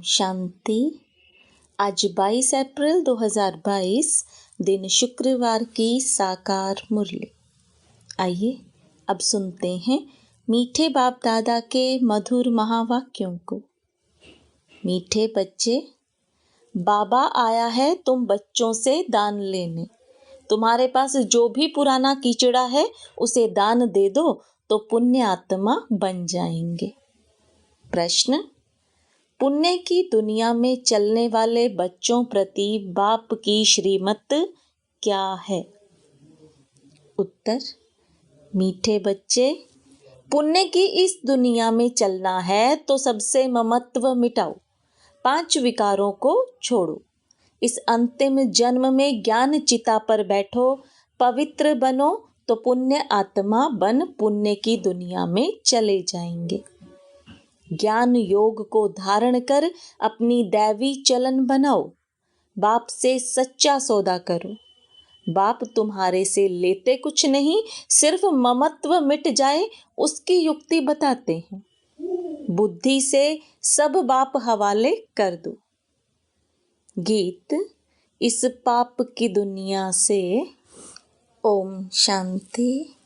शांति। आज 22 अप्रैल 2022 दिन शुक्रवार की साकार मुरली। आइए अब सुनते हैं मीठे बाप दादा के मधुर महावाक्यों को। मीठे बच्चे, बाबा आया है तुम बच्चों से दान लेने। तुम्हारे पास जो भी पुराना कीचड़ा है उसे दान दे दो तो पुण्य आत्मा बन जाएंगे। प्रश्न: पुण्य की दुनिया में चलने वाले बच्चों प्रति बाप की श्रीमत क्या है? उत्तर: मीठे बच्चे, पुण्य की इस दुनिया में चलना है तो सबसे ममत्व मिटाओ, 5 विकारों को छोड़ो। इस अंतिम जन्म में ज्ञान चिता पर बैठो, पवित्र बनो तो पुण्य आत्मा बन पुण्य की दुनिया में चले जाएंगे। ज्ञान योग को धारण कर अपनी दैवी चलन बनाओ। बाप से सच्चा सौदा करो। बाप तुम्हारे से लेते कुछ नहीं, सिर्फ ममत्व मिट जाए उसकी युक्ति बताते हैं। बुद्धि से सब बाप हवाले कर दो। गीत: इस पाप की दुनिया से। ओम शांति।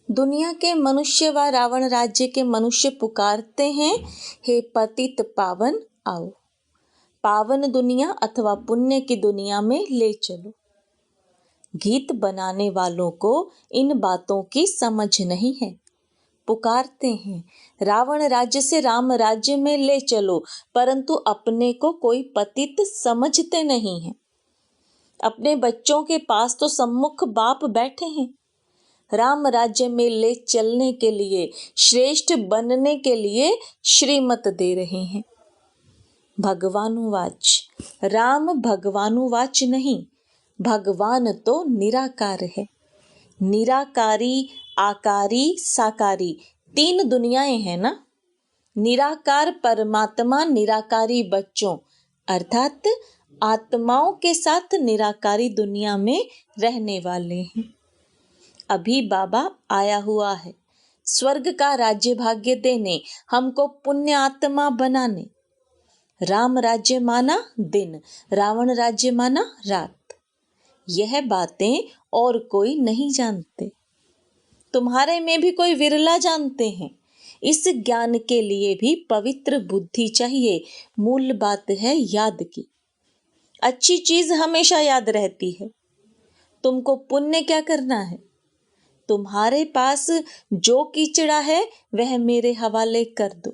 दुनिया के मनुष्य व रावण राज्य के मनुष्य पुकारते हैं, हे पतित पावन आओ। पावन दुनिया अथवा पुण्य की दुनिया में ले चलो। गीत बनाने वालों को इन बातों की समझ नहीं है। पुकारते हैं, रावण राज्य से राम राज्य में ले चलो, परंतु अपने को कोई पतित समझते नहीं है। अपने बच्चों के पास तो सम्मुख बाप बैठे हैं। राम राज्य में ले चलने के लिए, श्रेष्ठ बनने के लिए श्रीमत दे रहे हैं। भगवानुवाच। राम भगवानुवाच नहीं, भगवान तो निराकार है। निराकारी, आकारी, साकारी 3 दुनियाएं हैं ना। निराकार परमात्मा निराकारी बच्चों अर्थात आत्माओं के साथ निराकारी दुनिया में रहने वाले हैं। अभी बाबा आया हुआ है स्वर्ग का राज्य भाग्य देने, हमको पुण्य आत्मा बनाने। राम राज्य माना दिन, रावण राज्य माना रात। यह बातें और कोई नहीं जानते। तुम्हारे में भी कोई विरला जानते हैं। इस ज्ञान के लिए भी पवित्र बुद्धि चाहिए। मूल बात है याद की। अच्छी चीज हमेशा याद रहती है। तुमको पुण्य क्या करना है? तुम्हारे पास जो कीचड़ा है वह मेरे हवाले कर दो।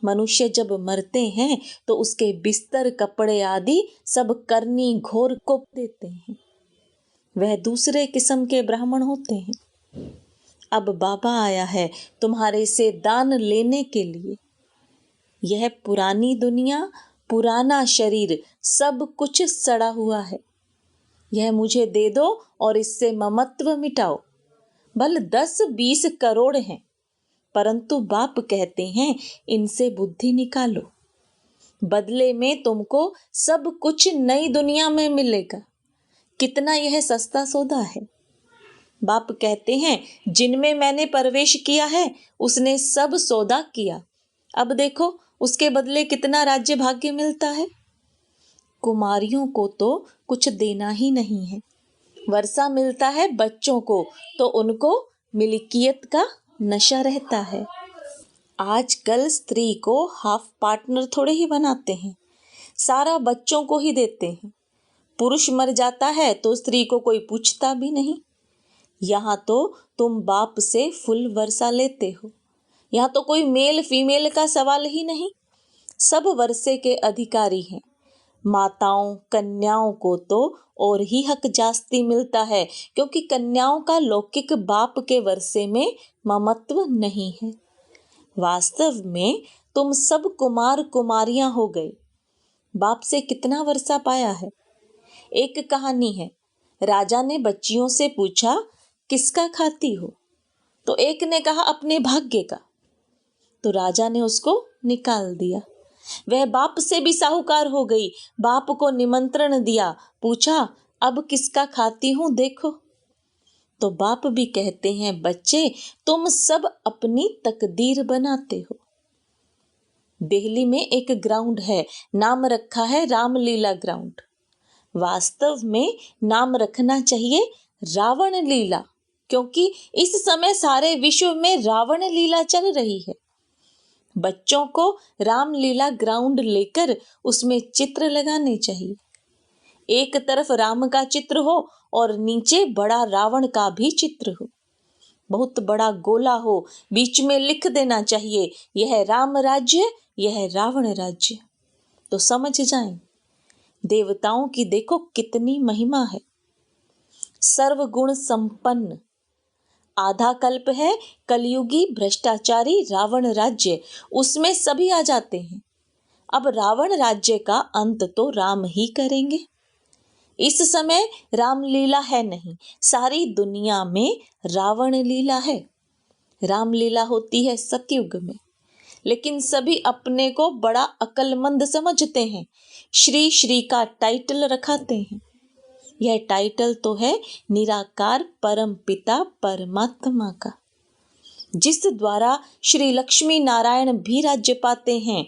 मनुष्य जब मरते हैं तो उसके बिस्तर, कपड़े आदि सब करनी घोर को देते हैं। वह दूसरे किस्म के ब्राह्मण होते हैं। अब बाबा आया है तुम्हारे से दान लेने के लिए। यह पुरानी दुनिया, पुराना शरीर, सब कुछ सड़ा हुआ है। यह मुझे दे दो और इससे ममत्व मिटाओ। भल 10-20 करोड़ हैं, परंतु बाप कहते हैं इनसे बुद्धि निकालो। बदले में तुमको सब कुछ नई दुनिया में मिलेगा। कितना यह सस्ता सौदा है। बाप कहते हैं जिनमें मैंने प्रवेश किया है उसने सब सौदा किया। अब देखो उसके बदले कितना राज्य भाग्य मिलता है। कुमारियों को तो कुछ देना ही नहीं है। वर्षा मिलता है बच्चों को तो उनको मिल्कियत का नशा रहता है। आजकल स्त्री को हाफ पार्टनर थोड़े ही बनाते हैं, सारा बच्चों को ही देते हैं। पुरुष मर जाता है तो स्त्री को कोई पूछता भी नहीं। यहाँ तो तुम बाप से फुल वर्षा लेते हो। यहाँ तो कोई मेल फीमेल का सवाल ही नहीं, सब वर्षे के अधिकारी हैं। माताओं कन्याओं को तो और ही हक जास्ती मिलता है, क्योंकि कन्याओं का लौकिक बाप के वर्षे में ममत्व नहीं है। वास्तव में तुम सब कुमार कुमारियां हो गए। बाप से कितना वर्षा पाया है। एक कहानी है, राजा ने बच्चियों से पूछा किसका खाती हो, तो एक ने कहा अपने भाग्य का। तो राजा ने उसको निकाल दिया। वह बाप से भी साहूकार हो गई। बाप को निमंत्रण दिया, पूछा अब किसका खाती हूं देखो। तो बाप भी कहते हैं बच्चे तुम सब अपनी तकदीर बनाते हो। दिल्ली में एक ग्राउंड है, नाम रखा है रामलीला ग्राउंड। वास्तव में नाम रखना चाहिए रावण लीला, क्योंकि इस समय सारे विश्व में रावण लीला चल रही है। बच्चों को रामलीला ग्राउंड लेकर उसमें चित्र लगाने चाहिए। एक तरफ राम का चित्र हो और नीचे बड़ा रावण का भी चित्र हो, बहुत बड़ा गोला हो, बीच में लिख देना चाहिए यह राम राज्य, यह रावण राज्य। तो समझ जाएं, देवताओं की देखो कितनी महिमा है। सर्वगुण संपन्न, आधा कल्प है कलयुगी भ्रष्टाचारी रावण राज्य, उसमें सभी आ जाते हैं। अब रावण राज्य का अंत तो राम ही करेंगे। इस समय रामलीला है नहीं, सारी दुनिया में रावण लीला है। रामलीला होती है सतयुग में, लेकिन सभी अपने को बड़ा अक्लमंद समझते हैं, श्री श्री का टाइटल रखाते हैं। यह टाइटल तो है निराकार परम पिता परमात्मा का, जिस द्वारा श्री लक्ष्मी नारायण भी राज्य पाते हैं।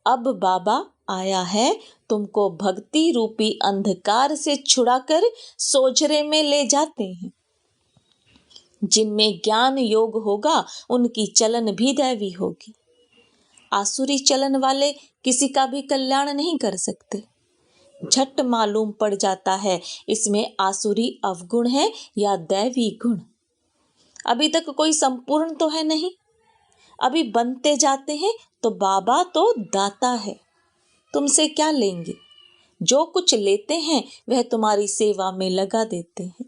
अब बाबा आया है तुमको भक्ति रूपी अंधकार से छुड़ाकर सोझरे में ले जाते हैं। जिनमें ज्ञान योग होगा उनकी चलन भी दैवी होगी। आसुरी चलन वाले किसी का भी कल्याण नहीं कर सकते। झट मालूम पड़ जाता है इसमें आसुरी अवगुण है या दैवी गुण। अभी तक कोई संपूर्ण तो है नहीं, अभी बनते जाते हैं। तो बाबा तो दाता है, तुमसे क्या लेंगे? जो कुछ लेते हैं वह तुम्हारी सेवा में लगा देते हैं।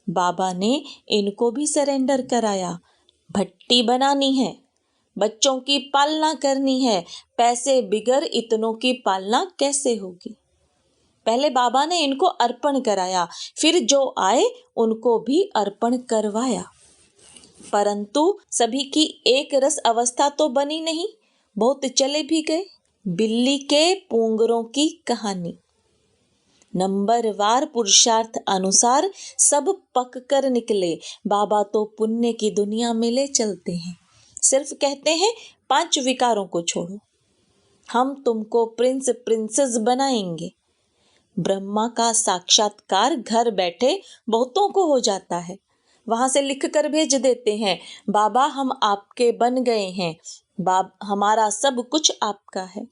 बाबा ने इनको भी सरेंडर कराया। भट्टी बनानी है, बच्चों की पालना करनी है, पैसे बिगर इतनों की पालना कैसे होगी? पहले बाबा ने इनको अर्पण कराया, फिर जो आए उनको भी अर्पण करवाया। परंतु सभी की एक रस अवस्था तो बनी नहीं, बहुत चले भी गए। बिल्ली के पूंगरों की कहानी। नंबरवार पुरुषार्थ अनुसार सब पक कर निकले। बाबा तो पुण्य की दुनिया में ले चलते हैं। सिर्फ कहते हैं 5 विकारों को छोड़ो, हम तुमको प्रिंस प्रिंसेस बनाएंगे। ब्रह्मा का साक्षात्कार घर बैठे बहुतों को हो जाता है। वहां से लिख कर भेज देते हैं, बाबा हम आपके बन गए हैं, हमारा सब कुछ आपका है।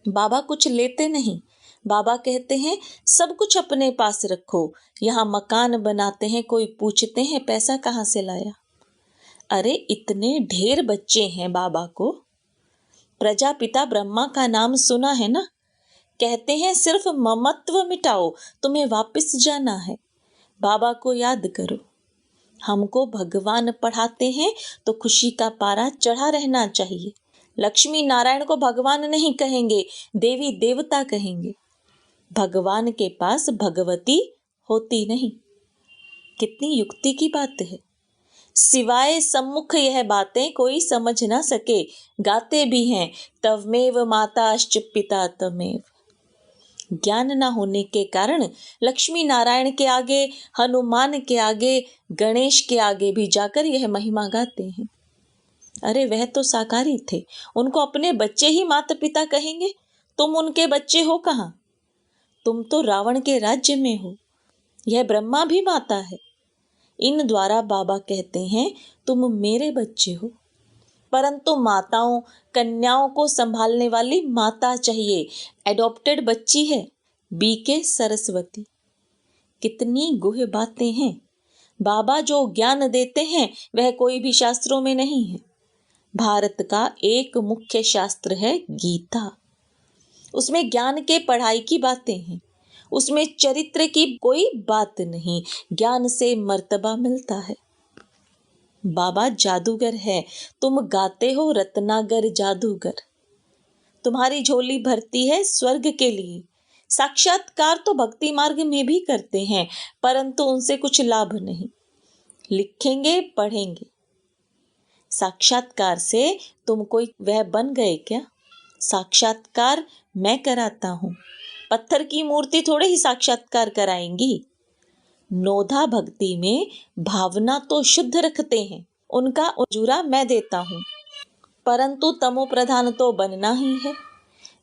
बाबा कुछ लेते नहीं, बाबा कहते हैं सब कुछ अपने पास रखो। यहाँ मकान बनाते हैं, कोई पूछते हैं पैसा कहाँ से लाया? अरे इतने ढेर बच्चे हैं बाबा को। प्रजापिता ब्रह्मा का नाम सुना है ना? कहते हैं सिर्फ ममत्व मिटाओ, तुम्हें वापस जाना है। बाबा को याद करो। हमको भगवान पढ़ाते हैं तो खुशी का पारा चढ़ा रहना चाहिए। लक्ष्मी नारायण को भगवान नहीं कहेंगे, देवी देवता कहेंगे। भगवान के पास भगवती होती नहीं। कितनी युक्ति की बात है। सिवाय सम्मुख यह बातें कोई समझ ना सके। गाते भी हैं, तवमेव माताश्च पिता तमेव। ज्ञान न होने के कारण लक्ष्मी नारायण के आगे, हनुमान के आगे, गणेश के आगे भी जाकर यह महिमा गाते हैं। अरे वह तो साकारी थे, उनको अपने बच्चे ही माता पिता कहेंगे। तुम उनके बच्चे हो कहाँ? तुम तो रावण के राज्य में हो। यह ब्रह्मा भी माता है। इन द्वारा बाबा कहते हैं तुम मेरे बच्चे हो। परंतु माताओं कन्याओं को संभालने वाली माता चाहिए। एडॉप्टेड बच्ची है बीके सरस्वती। कितनी गुह्य बातें हैं। बाबा जो ज्ञान देते हैं वह कोई भी शास्त्रों में नहीं है। भारत का एक मुख्य शास्त्र है गीता। उसमें ज्ञान के पढ़ाई की बातें हैं, उसमें चरित्र की कोई बात नहीं। ज्ञान से मर्तबा मिलता है। बाबा जादूगर है, तुम गाते हो रत्नागर जादूगर। तुम्हारी झोली भरती है स्वर्ग के लिए। साक्षात्कार तो भक्ति मार्ग में भी करते हैं, परंतु उनसे कुछ लाभ नहीं। लिखेंगे पढ़ेंगे। साक्षात्कार से तुम कोई वह बन गए क्या? साक्षात्कार मैं कराता हूँ। पत्थर की मूर्ति थोड़े ही साक्षात्कार कराएंगी। नोधा भक्ति में भावना तो शुद्ध रखते हैं, उनका उजूरा मैं देता हूँ। परंतु तमो प्रधान तो बनना ही है।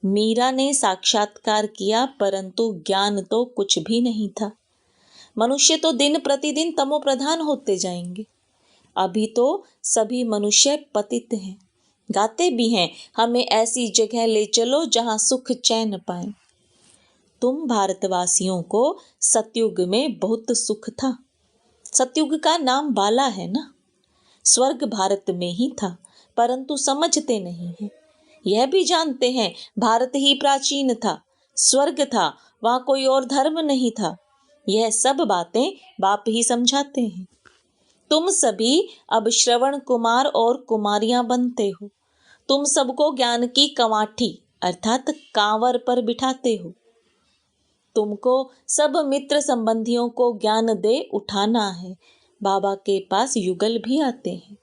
मीरा ने साक्षात्कार किया, परंतु ज्ञान तो कुछ भी नहीं था। मनुष्य तो दिन प्रतिदिन तमो प्रधान होते जाएंगे। अभी तो सभी मनुष्य पतित हैं, गाते भी हैं, हमें ऐसी जगह ले चलो जहां सुख चैन पाए। तुम भारतवासियों को सतयुग में बहुत सुख था। सतयुग का नाम बाला है ना। स्वर्ग भारत में ही था, परंतु समझते नहीं हैं। यह भी जानते हैं भारत ही प्राचीन था, स्वर्ग था, वहां कोई और धर्म नहीं था। यह सब बातें बाप ही समझाते हैं। तुम सभी अब श्रवण कुमार और कुमारियां बनते हो। तुम सबको ज्ञान की कंवाठी अर्थात कांवर पर बिठाते हो। तुमको सब मित्र संबंधियों को ज्ञान दे उठाना है। बाबा के पास युगल भी आते हैं।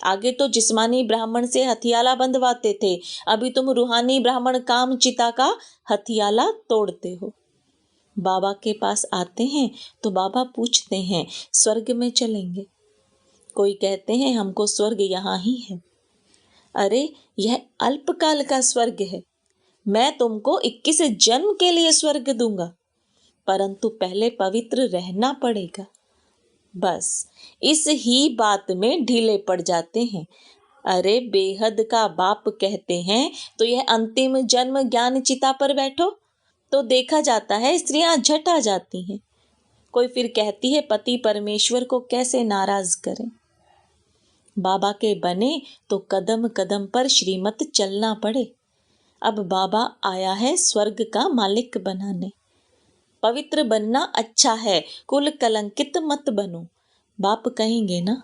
आगे तो जिस्मानी ब्राह्मण से हथियाला बंधवाते थे, अभी तुम रूहानी ब्राह्मण काम चिता का हथियाला तोड़ते हो। बाबा के पास आते हैं तो बाबा पूछते हैं स्वर्ग में चलेंगे। कोई कहते हैं हमको स्वर्ग यहाँ ही है। अरे यह अल्पकाल का स्वर्ग है। मैं तुमको 21 जन्म के लिए स्वर्ग दूंगा, परंतु पहले पवित्र रहना पड़ेगा। बस इस ही बात में ढीले पड़ जाते हैं। अरे बेहद का बाप कहते हैं तो यह अंतिम जन्म ज्ञान चिता पर बैठो, तो देखा जाता है स्त्रियां झट आ जाती हैं। कोई फिर कहती है पति परमेश्वर को कैसे नाराज करें। बाबा के बने तो कदम कदम पर श्रीमत चलना पड़े। अब बाबा आया है स्वर्ग का मालिक बनाने। पवित्र बनना अच्छा है, कुल कलंकित मत बनो। बाप कहेंगे ना।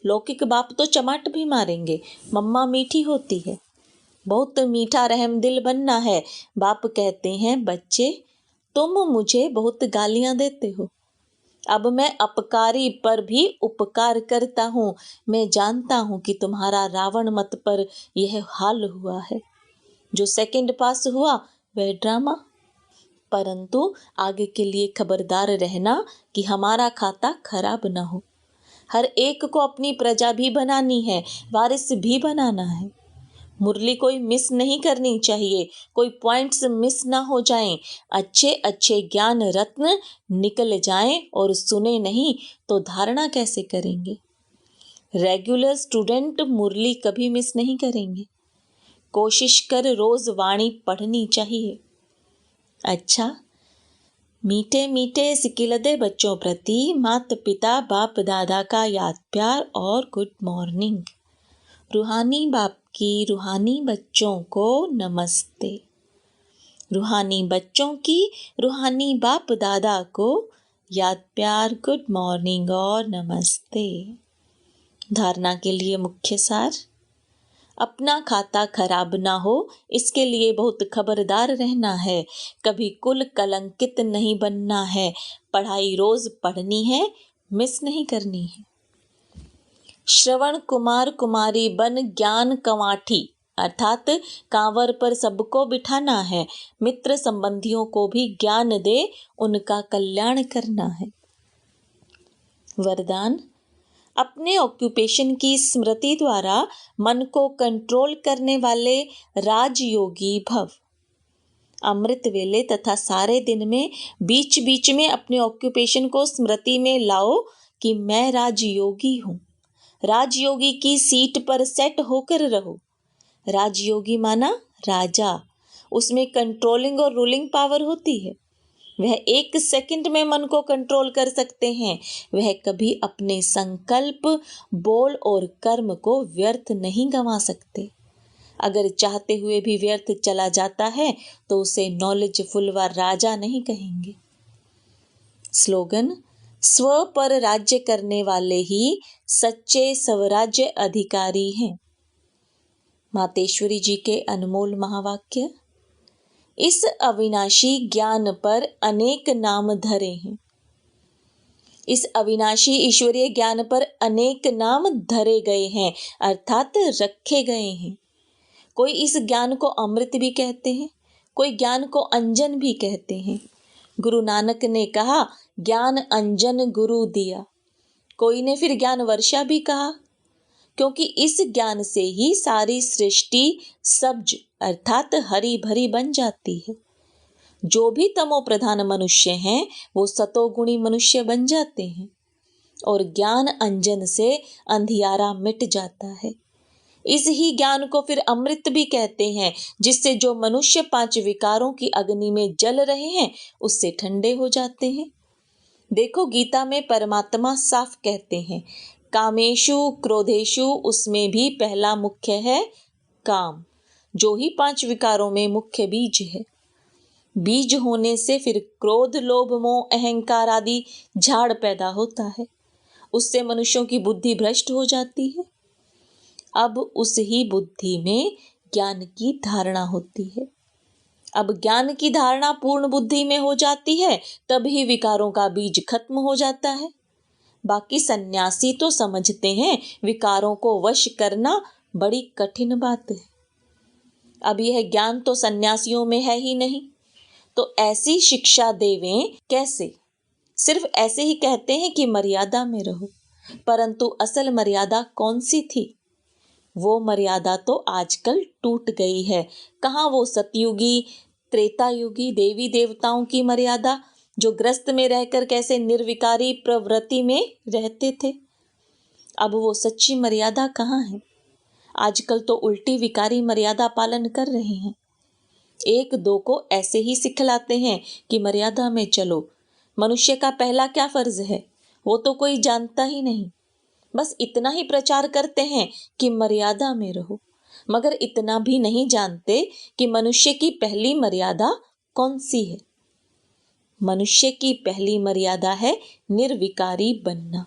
लौकिक बाप तो चमाट भी मारेंगे, मम्मा मीठी होती है, बहुत मीठा रहमदिल बनना है। बाप कहते हैं बच्चे तुम मुझे बहुत गालियां देते हो, अब मैं अपकारी पर भी उपकार करता हूँ। मैं जानता हूँ कि तुम्हारा रावण मत पर यह हाल हुआ है। जो सेकंड पास हुआ वह ड्रामा, परंतु आगे के लिए खबरदार रहना कि हमारा खाता खराब ना हो। हर एक को अपनी प्रजा भी बनानी है, वारिस भी बनाना है। मुरली कोई मिस नहीं करनी चाहिए, कोई पॉइंट्स मिस ना हो जाएं। अच्छे अच्छे ज्ञान रत्न निकल जाएं और सुने नहीं तो धारणा कैसे करेंगे। रेगुलर स्टूडेंट मुरली कभी मिस नहीं करेंगे। कोशिश कर रोज वाणी पढ़नी चाहिए। अच्छा, मीठे मीठे सिकिलदे बच्चों प्रति माता पिता बाप दादा का याद प्यार और गुड मॉर्निंग। रूहानी बाप की रूहानी बच्चों को नमस्ते। रूहानी बच्चों की रूहानी बाप दादा को याद प्यार गुड मॉर्निंग और नमस्ते। धारणा के लिए मुख्य सार, अपना खाता खराब ना हो इसके लिए बहुत खबरदार रहना है। कभी कुल कलंकित नहीं बनना है। पढ़ाई रोज पढ़नी है, मिस नहीं करनी है। श्रवण कुमार कुमारी बन ज्ञान कंवाठी अर्थात कांवर पर सबको बिठाना है। मित्र संबंधियों को भी ज्ञान दे, उनका कल्याण करना है। वरदान, अपने ऑक्यूपेशन की स्मृति द्वारा मन को कंट्रोल करने वाले राजयोगी भव। अमृत वेले तथा सारे दिन में बीच बीच में अपने ऑक्यूपेशन को स्मृति में लाओ कि मैं राजयोगी हूँ। राजयोगी की सीट पर सेट होकर रहो। राजयोगी माना राजा, उसमें कंट्रोलिंग और रूलिंग पावर होती है। वह 1 सेकंड में मन को कंट्रोल कर सकते हैं। वह कभी अपने संकल्प, बोल और कर्म को व्यर्थ नहीं गंवा सकते। अगर चाहते हुए भी व्यर्थ चला जाता है तो उसे नॉलेजफुल व राजा नहीं कहेंगे। स्लोगन, स्व पर राज्य करने वाले ही सच्चे स्वराज्य अधिकारी हैं। मातेश्वरी जी के अनमोल महावाक्य। इस अविनाशी ज्ञान पर अनेक नाम धरे हैं। इस अविनाशी ईश्वरीय ज्ञान पर अनेक नाम धरे गए हैं अर्थात रखे गए हैं। कोई इस ज्ञान को अमृत भी कहते हैं, कोई ज्ञान को अंजन भी कहते हैं। गुरु नानक ने कहा ज्ञान अंजन गुरु दिया। कोई ने फिर ज्ञान वर्षा भी कहा। क्योंकि इस ज्ञान से ही सारी सृष्टि सब्ज अर्थात हरी भरी बन जाती है। जो भी तमो प्रधान मनुष्य हैं वो सतोगुणी मनुष्य बन जाते हैं और ज्ञान अंजन से अंधियारा मिट जाता है। इस ही ज्ञान को फिर अमृत भी कहते हैं, जिससे जो मनुष्य 5 विकारों की अग्नि में जल रहे हैं उससे ठंडे हो जाते हैं। देखो गीता में परमात्मा साफ कहते हैं, कामेशु क्रोधेशु, उसमें भी पहला मुख्य है काम, जो ही 5 विकारों में मुख्य बीज है। बीज होने से फिर क्रोध लोभ मोह अहंकार आदि झाड़ पैदा होता है, उससे मनुष्यों की बुद्धि भ्रष्ट हो जाती है। अब उस ही बुद्धि में ज्ञान की धारणा होती है। अब ज्ञान की धारणा पूर्ण बुद्धि में हो जाती है, तभी विकारों का बीज खत्म हो जाता है। बाकी सन्यासी तो समझते हैं विकारों को वश करना बड़ी कठिन बात है। अब यह ज्ञान तो सन्यासियों में है ही नहीं, तो ऐसी शिक्षा देवें कैसे? सिर्फ ऐसे ही कहते हैं कि मर्यादा में रहो, परंतु असल मर्यादा कौन सी थी? वो मर्यादा तो आजकल टूट गई है। कहाँ वो सतयुगी त्रेता युगी देवी देवताओं की मर्यादा, जो ग्रस्त में रहकर कैसे निर्विकारी प्रवृत्ति में रहते थे। अब वो सच्ची मर्यादा कहाँ है? आजकल तो उल्टी विकारी मर्यादा पालन कर रहे हैं। 1-2 को ऐसे ही सिखलाते हैं कि मर्यादा में चलो। मनुष्य का पहला क्या फर्ज है वो तो कोई जानता ही नहीं। बस इतना ही प्रचार करते हैं कि मर्यादा में रहो, मगर इतना भी नहीं जानते कि मनुष्य की पहली मर्यादा कौन सी है। मनुष्य की पहली मर्यादा है निर्विकारी बनना।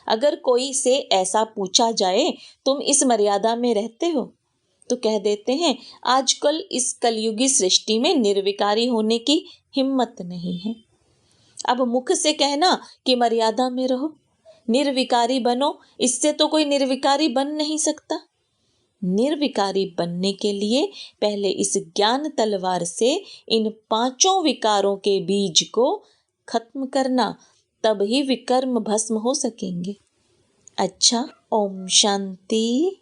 अगर कोई से ऐसा पूछा जाए, तुम इस मर्यादा में रहते हो, तो कह देते हैं आजकल इस कलयुगी सृष्टि में निर्विकारी होने की हिम्मत नहीं है। अब मुख से कहना कि मर्यादा में रहो, निर्विकारी बनो, इससे तो कोई निर्विकारी बन नहीं सकता। निर्विकारी बनने के लिए पहले इस ज्ञान तलवार से इन 5 विकारों के बीज को खत्म करना, तब ही विकर्म भस्म हो सकेंगे। अच्छा, ओम शांति।